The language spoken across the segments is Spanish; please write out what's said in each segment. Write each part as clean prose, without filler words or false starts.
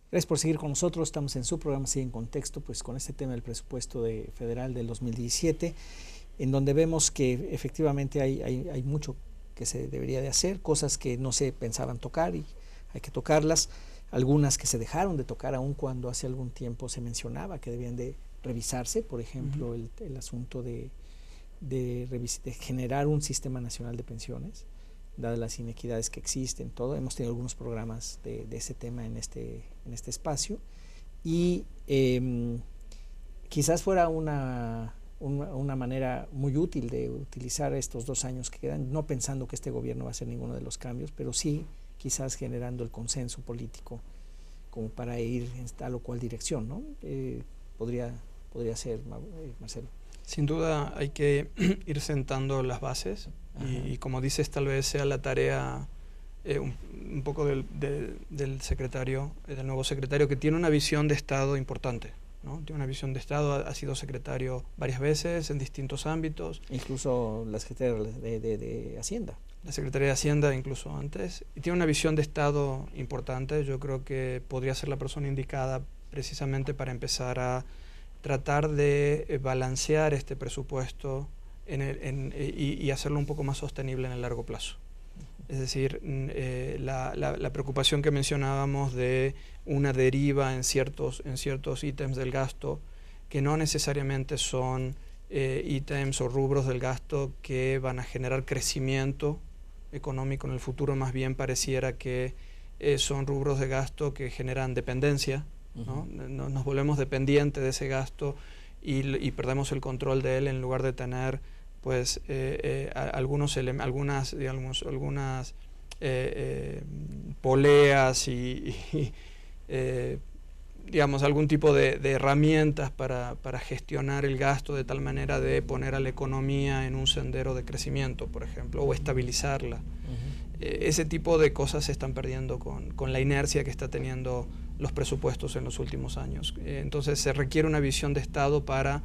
Gracias por seguir con nosotros. Estamos en su programa Sigue en Contexto, pues con este tema del presupuesto federal del 2017, en donde vemos que efectivamente hay mucho que se debería de hacer, cosas que no se pensaban tocar y hay que tocarlas, algunas que se dejaron de tocar aún cuando hace algún tiempo se mencionaba que debían de revisarse, por ejemplo, el asunto de generar un sistema nacional de pensiones, dadas las inequidades que existen, todo. Hemos tenido algunos programas de ese tema en este espacio y quizás fuera una manera muy útil de utilizar estos 2 años que quedan, no pensando que este gobierno va a hacer ninguno de los cambios, pero sí quizás generando el consenso político como para ir en tal o cual dirección, ¿no? Podría ser, Marcelo. Sin duda hay que ir sentando las bases y como dices, tal vez sea la tarea un poco del secretario, del nuevo secretario, que tiene una visión de Estado importante, ¿no? Tiene una visión de Estado, ha sido secretario varias veces en distintos ámbitos. Incluso la Secretaría de Hacienda. La Secretaría de Hacienda incluso antes. Y tiene una visión de Estado importante. Yo creo que podría ser la persona indicada precisamente para empezar a tratar de balancear este presupuesto y hacerlo un poco más sostenible en el largo plazo. Es decir, la preocupación que mencionábamos de una deriva en ciertos ítems del gasto que no necesariamente son ítems o rubros del gasto que van a generar crecimiento económico en el futuro, más bien pareciera que son rubros de gasto que generan dependencia, ¿no? Nos volvemos dependientes de ese gasto y perdemos el control de él en lugar de tener pues algunas poleas y digamos algún tipo de herramientas para gestionar el gasto de tal manera de poner a la economía en un sendero de crecimiento, por ejemplo, o estabilizarla. Ese tipo de cosas se están perdiendo con la inercia que está teniendo los presupuestos en los últimos años. Entonces se requiere una visión de Estado para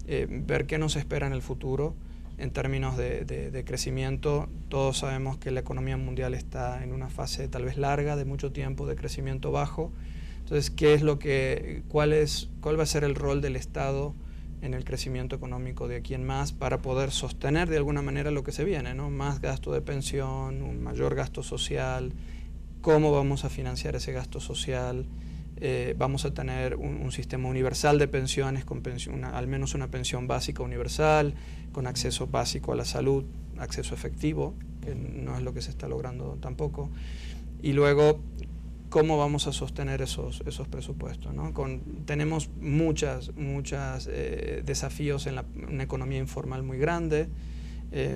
ver qué nos espera en el futuro en términos de crecimiento. Todos sabemos que la economía mundial está en una fase tal vez larga, de mucho tiempo, de crecimiento bajo. Entonces, ¿cuál va a ser el rol del Estado en el crecimiento económico de aquí en más para poder sostener de alguna manera lo que se viene, ¿no? Más gasto de pensión, un mayor gasto social, cómo vamos a financiar ese gasto social, vamos a tener un sistema universal de pensiones, con al menos una pensión básica universal, con acceso básico a la salud, acceso efectivo, que no es lo que se está logrando tampoco, y luego cómo vamos a sostener esos presupuestos, ¿no? Tenemos muchos desafíos en una economía informal muy grande.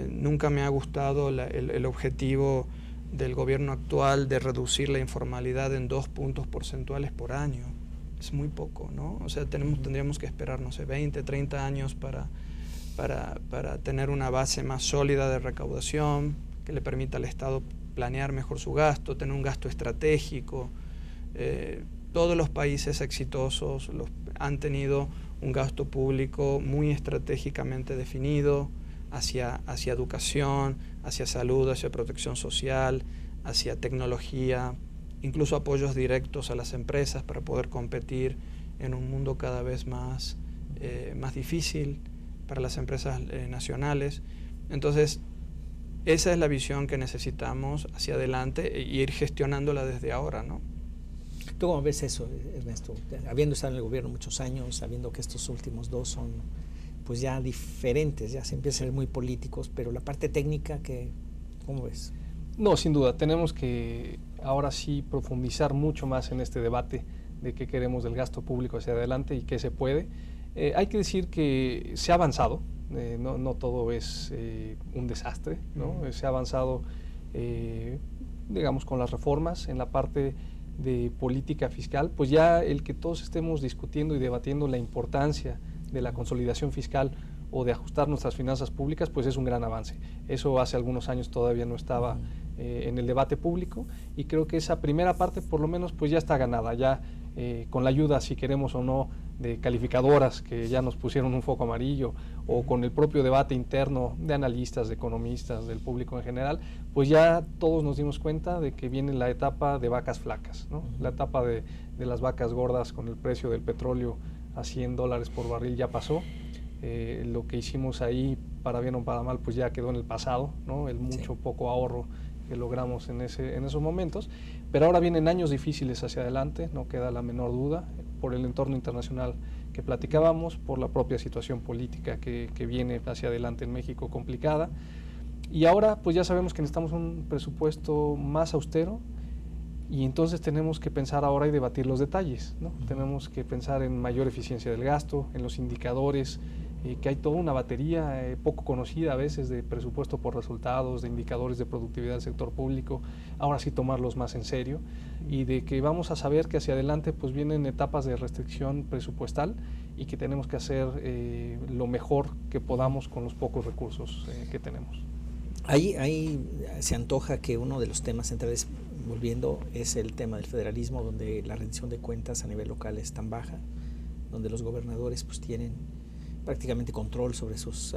Nunca me ha gustado el objetivo del gobierno actual de reducir la informalidad en 2 puntos porcentuales por año. Es muy poco, ¿no? O sea, tendríamos que esperar, no sé, 20, 30 años para tener una base más sólida de recaudación que le permita al Estado planear mejor su gasto, tener un gasto estratégico. Todos los países exitosos han tenido un gasto público muy estratégicamente definido hacia educación, hacia salud, hacia protección social, hacia tecnología, incluso apoyos directos a las empresas para poder competir en un mundo cada vez más difícil para las empresas nacionales. Entonces, esa es la visión que necesitamos hacia adelante e ir gestionándola desde ahora, ¿no? ¿Tú cómo ves eso, Ernesto? Habiendo estado en el gobierno muchos años, sabiendo que estos últimos 2 son pues ya diferentes, ya se empiezan a ser muy políticos, pero la parte técnica, ¿cómo ves? No, sin duda, tenemos que ahora sí profundizar mucho más en este debate de qué queremos del gasto público hacia adelante y qué se puede. Hay que decir que se ha avanzado. No todo es un desastre, ¿no? Se ha avanzado, digamos, con las reformas en la parte de política fiscal, pues ya el que todos estemos discutiendo y debatiendo la importancia de la consolidación fiscal o de ajustar nuestras finanzas públicas, pues es un gran avance. Eso hace algunos años todavía no estaba en el debate público y creo que esa primera parte por lo menos pues ya está ganada, ya con la ayuda, si queremos o no, de calificadoras que ya nos pusieron un foco amarillo, o con el propio debate interno de analistas, de economistas, del público en general, pues ya todos nos dimos cuenta de que viene la etapa de vacas flacas, ¿no? La etapa de las vacas gordas con el precio del petróleo a $100 por barril ya pasó. Lo que hicimos ahí, para bien o para mal, pues ya quedó en el pasado, ¿no? El mucho poco ahorro que logramos en esos momentos, pero ahora vienen años difíciles hacia adelante, no queda la menor duda, por el entorno internacional que platicábamos, por la propia situación política que viene hacia adelante en México complicada, y ahora pues ya sabemos que necesitamos un presupuesto más austero, y entonces tenemos que pensar ahora y debatir los detalles, ¿no? Tenemos que pensar en mayor eficiencia del gasto, en los indicadores, que hay toda una batería poco conocida a veces de presupuesto por resultados, de indicadores de productividad del sector público, ahora sí tomarlos más en serio, y de que vamos a saber que hacia adelante pues vienen etapas de restricción presupuestal y que tenemos que hacer lo mejor que podamos con los pocos recursos que tenemos. Ahí se antoja que uno de los temas centrales, volviendo, es el tema del federalismo, donde la rendición de cuentas a nivel local es tan baja, donde los gobernadores pues tienen prácticamente control sobre sus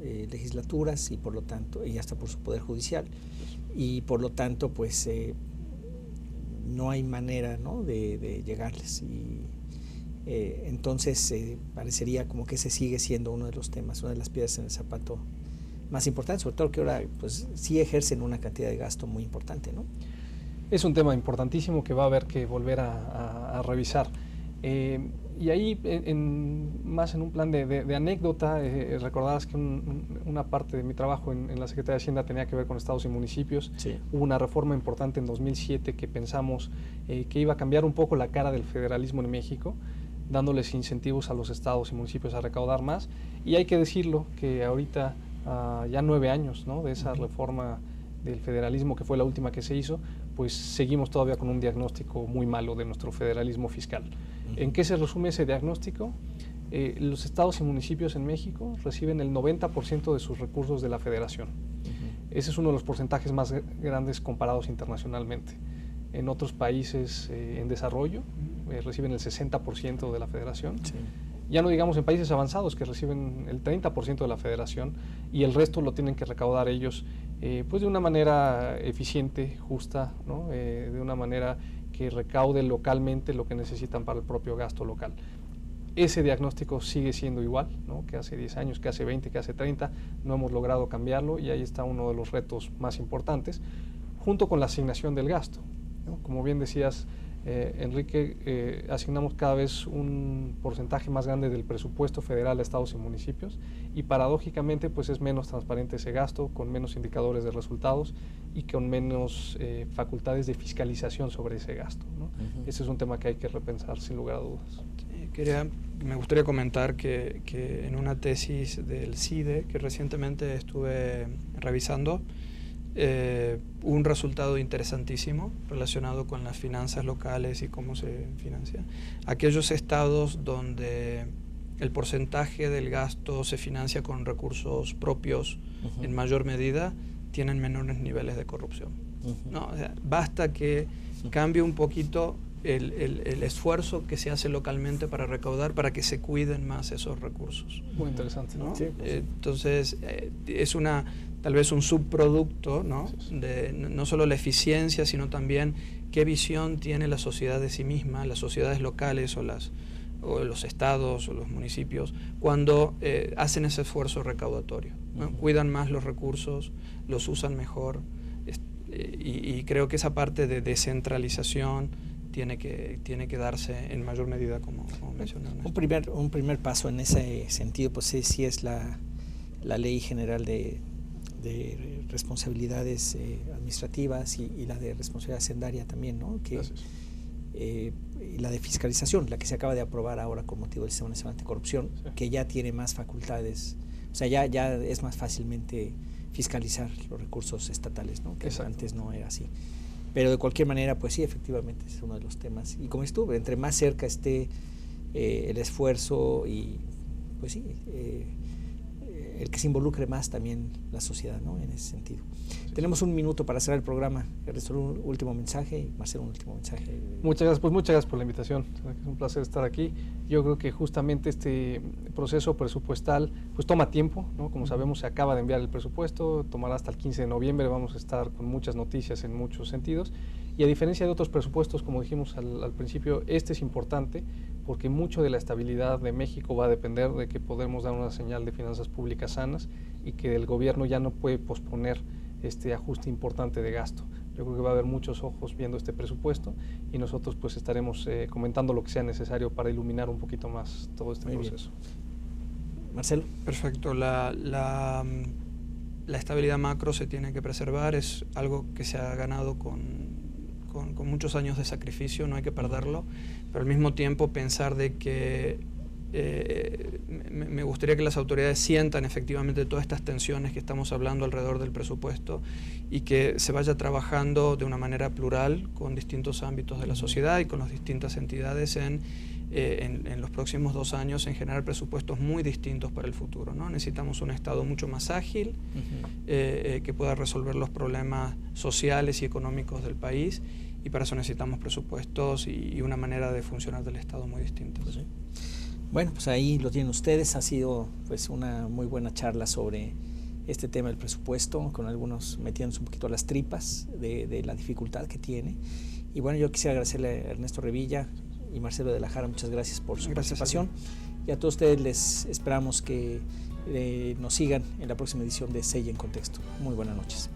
legislaturas y por lo tanto, y hasta por su poder judicial, y por lo tanto pues no hay manera, ¿no?, de llegarles, y entonces parecería como que ese sigue siendo uno de los temas, una de las piedras en el zapato más importantes, sobre todo que ahora pues sí ejercen una cantidad de gasto muy importante, ¿no? Es un tema importantísimo que va a haber que volver a revisar. Y ahí, más en un plan de anécdota, recordarás que una parte de mi trabajo en la Secretaría de Hacienda tenía que ver con estados y municipios. Sí. Hubo una reforma importante en 2007 que pensamos que iba a cambiar un poco la cara del federalismo en México, dándoles incentivos a los estados y municipios a recaudar más. Y hay que decirlo que ahorita, ya 9 años, ¿no?, de esa reforma del federalismo, que fue la última que se hizo, pues seguimos todavía con un diagnóstico muy malo de nuestro federalismo fiscal. ¿En qué se resume ese diagnóstico? Los estados y municipios en México reciben el 90% de sus recursos de la federación. Ese es uno de los porcentajes más grandes comparados internacionalmente. En otros países en desarrollo reciben el 60% de la federación. Sí. Ya no digamos en países avanzados que reciben el 30% de la federación, y el resto lo tienen que recaudar ellos pues de una manera eficiente, justa, ¿no? De una manera que recaude localmente lo que necesitan para el propio gasto local. Ese diagnóstico sigue siendo igual, ¿no?, que hace 10 años, que hace 20, que hace 30, no hemos logrado cambiarlo, y ahí está uno de los retos más importantes, junto con la asignación del gasto, ¿no? Como bien decías, Enrique, asignamos cada vez un porcentaje más grande del presupuesto federal a estados y municipios, y paradójicamente pues es menos transparente ese gasto, con menos indicadores de resultados y con menos facultades de fiscalización sobre ese gasto, ¿no? Ese es un tema que hay que repensar sin lugar a dudas. Me gustaría comentar que en una tesis del CIDE que recientemente estuve revisando, un resultado interesantísimo relacionado con las finanzas locales y cómo se financia. Aquellos estados donde el porcentaje del gasto se financia con recursos propios en mayor medida tienen menores niveles de corrupción. ¿No? O sea, basta que cambie un poquito el esfuerzo que se hace localmente para recaudar, para que se cuiden más esos recursos. Muy interesante, ¿no? Sí, pues, entonces, es tal vez un subproducto, ¿no?, de no solo la eficiencia, sino también qué visión tiene la sociedad de sí misma, las sociedades locales o los estados o los municipios, cuando hacen ese esfuerzo recaudatorio, ¿no? Cuidan más los recursos, los usan mejor, y creo que esa parte de descentralización tiene que darse en mayor medida, como mencionaron. Un primer paso en ese sentido, pues sí es la Ley General de Responsabilidades Administrativas y la de responsabilidad hacendaria también, ¿no? Y la de fiscalización, la que se acaba de aprobar ahora con motivo del Sistema Nacional Anticorrupción, que ya tiene más facultades, o sea, ya es más fácilmente fiscalizar los recursos estatales, ¿no?, que antes no era así. Pero de cualquier manera, pues sí, efectivamente es uno de los temas. Y como estuve, entre más cerca esté el esfuerzo y, pues sí, el que se involucre más también la sociedad, ¿no? En ese sentido. Tenemos un minuto para cerrar el programa. Ernesto, un último mensaje y Marcelo, un último mensaje. Muchas gracias por la invitación. Es un placer estar aquí. Yo creo que justamente este proceso presupuestal pues toma tiempo, ¿no? Como sabemos, se acaba de enviar el presupuesto, tomará hasta el 15 de noviembre, vamos a estar con muchas noticias en muchos sentidos. Y a diferencia de otros presupuestos, como dijimos al principio, este es importante porque mucho de la estabilidad de México va a depender de que podamos dar una señal de finanzas públicas sanas y que el gobierno ya no puede posponer este ajuste importante de gasto. Yo creo que va a haber muchos ojos viendo este presupuesto y nosotros pues estaremos comentando lo que sea necesario para iluminar un poquito más todo este proceso. Bien. Marcelo. Perfecto. La estabilidad macro se tiene que preservar, es algo que se ha ganado con muchos años de sacrificio, no hay que perderlo, pero al mismo tiempo pensar de que me gustaría que las autoridades sientan efectivamente todas estas tensiones que estamos hablando alrededor del presupuesto y que se vaya trabajando de una manera plural con distintos ámbitos de la sociedad y con las distintas entidades en los próximos 2 años en generar presupuestos muy distintos para el futuro, ¿no? Necesitamos un Estado mucho más ágil, que pueda resolver los problemas sociales y económicos del país, y para eso necesitamos presupuestos y una manera de funcionar del Estado muy distinta. Pues sí. Bueno, pues ahí lo tienen ustedes. Ha sido pues una muy buena charla sobre este tema del presupuesto, con algunos metiéndose un poquito a las tripas de la dificultad que tiene. Y bueno, yo quisiera agradecerle a Ernesto Revilla y Marcelo de la Jara, muchas gracias por su participación. Y a todos ustedes les esperamos que nos sigan en la próxima edición de Sella en Contexto. Muy buenas noches.